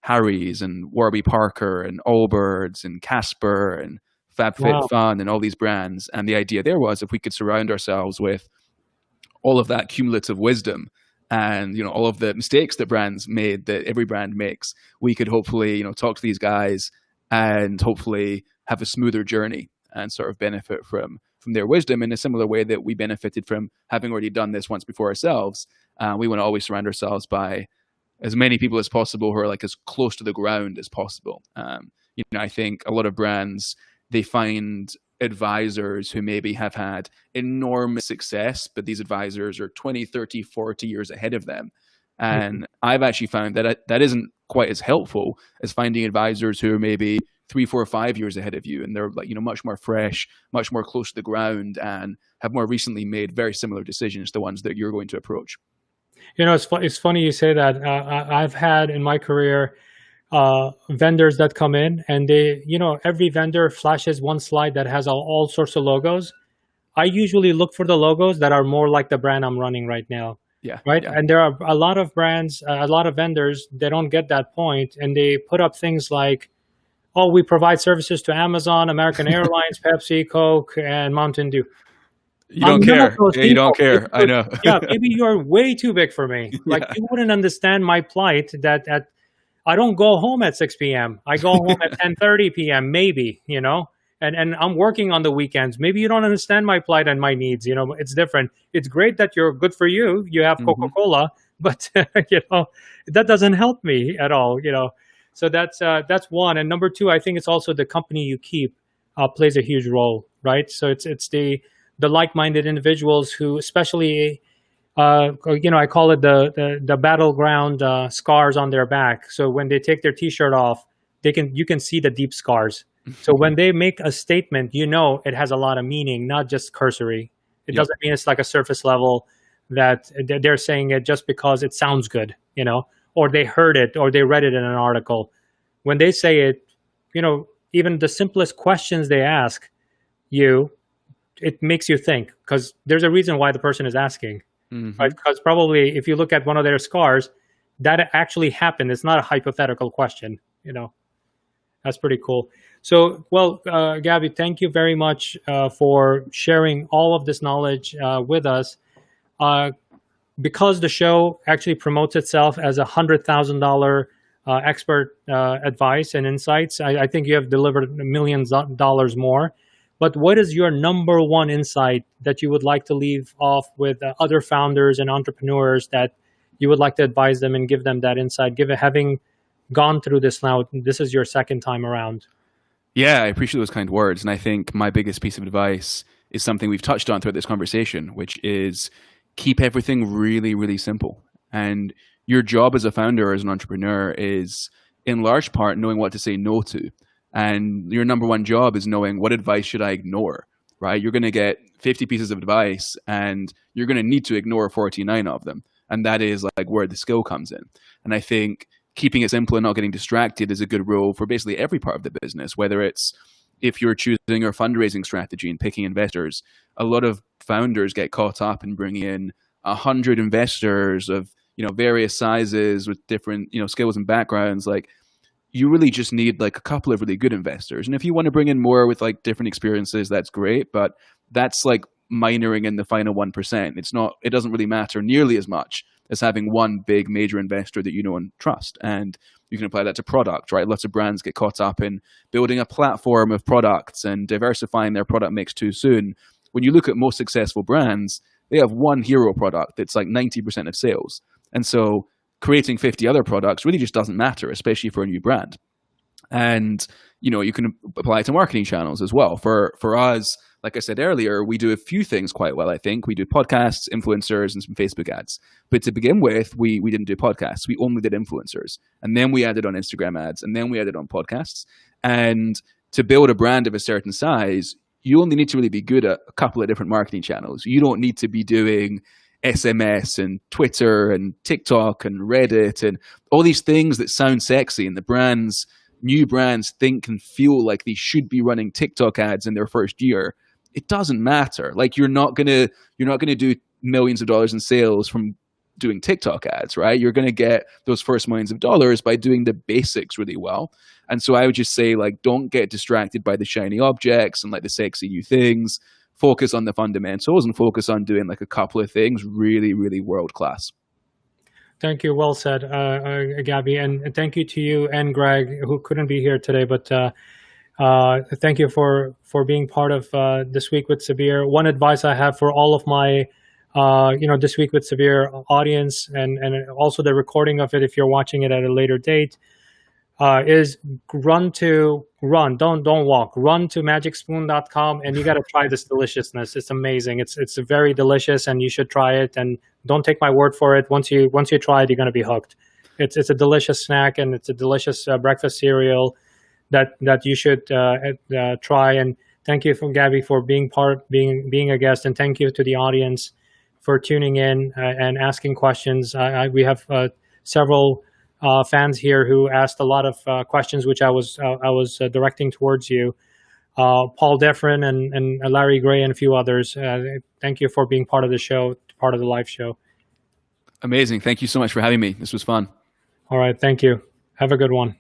Harry's and Warby Parker and Allbirds and Casper and FabFitFun and all these brands. And the idea there was, if we could surround ourselves with all of that cumulative wisdom and all of the mistakes that brands made, that every brand makes, we could hopefully talk to these guys and hopefully have a smoother journey and sort of benefit from their wisdom in a similar way that we benefited from having already done this once before ourselves. We want to always surround ourselves by as many people as possible who are like as close to the ground as possible. I think a lot of brands, they find advisors who maybe have had enormous success, but these advisors are 20, 30, 40 years ahead of them. And I've actually found that that isn't quite as helpful as finding advisors who are maybe 3, 4, 5 years ahead of you, and they're like, much more fresh, much more close to the ground, and have more recently made very similar decisions to the ones that you're going to approach. It's funny you say that. I've had in my career vendors that come in, and they, every vendor flashes one slide that has all sorts of logos. I usually look for the logos that are more like the brand I'm running right now. Yeah. Right. Yeah. And there are a lot of brands, a lot of vendors, they don't get that point, and they put up things like, oh, we provide services to Amazon, American Airlines, Pepsi, Coke, and Mountain Dew. You don't care. Yeah, you don't care. I know. Yeah, maybe you're way too big for me. Like, you wouldn't understand my plight that I don't go home at 6 p.m. I go home at 10:30 p.m. maybe, and I'm working on the weekends. Maybe you don't understand my plight and my needs. It's different. It's great that you're good for you. You have Coca-Cola, but that doesn't help me at all. So that's one. And number two, I think it's also the company you keep plays a huge role, right? So it's the like-minded individuals who, especially, I call it the battleground scars on their back. So when they take their T-shirt off, you can see the deep scars. So when they make a statement, it has a lot of meaning, not just cursory. It doesn't mean it's like a surface level that they're saying it just because it sounds good, or they heard it or they read it in an article. When they say it, even the simplest questions they ask you, it makes you think, because there's a reason why the person is asking. Right? Because probably if you look at one of their scars, that actually happened. It's not a hypothetical question, That's pretty cool. So, Gabi, thank you very much for sharing all of this knowledge with us. Because the show actually promotes itself as $100,000 expert advice and insights, I think you have delivered millions of dollars more. But what is your number one insight that you would like to leave off with other founders and entrepreneurs that you would like to advise them and give them that insight, having gone through this now? This is your second time around. Yeah, I appreciate those kind words. And I think my biggest piece of advice is something we've touched on throughout this conversation, which is keep everything really, really simple. And your job as a founder or as an entrepreneur is in large part knowing what to say no to. And your number one job is knowing what advice should I ignore, right? You're going to get 50 pieces of advice and you're going to need to ignore 49 of them. And that is like where the skill comes in. And I think keeping it simple and not getting distracted is a good rule for basically every part of the business, whether it's if you're choosing your fundraising strategy and picking investors. A lot of founders get caught up in bringing in 100 investors of, various sizes with different, skills and backgrounds. Like, you really just need like a couple of really good investors. And if you want to bring in more with like different experiences, that's great. But that's like minoring in the final 1%. It doesn't really matter nearly as much as having one big major investor that you know and trust. And you can apply that to product, right? Lots of brands get caught up in building a platform of products and diversifying their product mix too soon. When you look at most successful brands, they have one hero product that's like 90% of sales. And so creating 50 other products really just doesn't matter, especially for a new brand. And, you can apply it to marketing channels as well. For us, like I said earlier, we do a few things quite well, I think. We do podcasts, influencers, and some Facebook ads. But to begin with, we didn't do podcasts. We only did influencers. And then we added on Instagram ads. And then we added on podcasts. And to build a brand of a certain size, you only need to really be good at a couple of different marketing channels. You don't need to be doing SMS and Twitter and TikTok and Reddit and all these things that sound sexy, and new brands think and feel like they should be running TikTok ads in their first year. It doesn't matter. Like, you're not gonna do millions of dollars in sales from doing TikTok ads, right? You're gonna get those first millions of dollars by doing the basics really well. And so I would just say, like, don't get distracted by the shiny objects and like the sexy new things. Focus on the fundamentals and focus on doing like a couple of things really, really world class. Thank you. Well said, Gabi. And thank you to you and Greg, who couldn't be here today. But Thank you for being part of This Week with Sabir. One advice I have for all of my This Week with Sabir audience, and also the recording of it if you're watching it at a later date, is don't walk, run to magicspoon.com, and you got to try this deliciousness. It's amazing. It's very delicious, and you should try it. And don't take my word for it. Once you try it, you're going to be hooked. It's a delicious snack, and it's a delicious breakfast cereal that you should try. And thank you for Gabi for being a guest, and thank you to the audience for tuning in and asking questions. We have several fans here who asked a lot of questions, which I was directing towards you. Paul Defrin and Larry Gray and a few others. Thank you for being part of the show, part of the live show. Amazing. Thank you so much for having me. This was fun. All right. Thank you. Have a good one.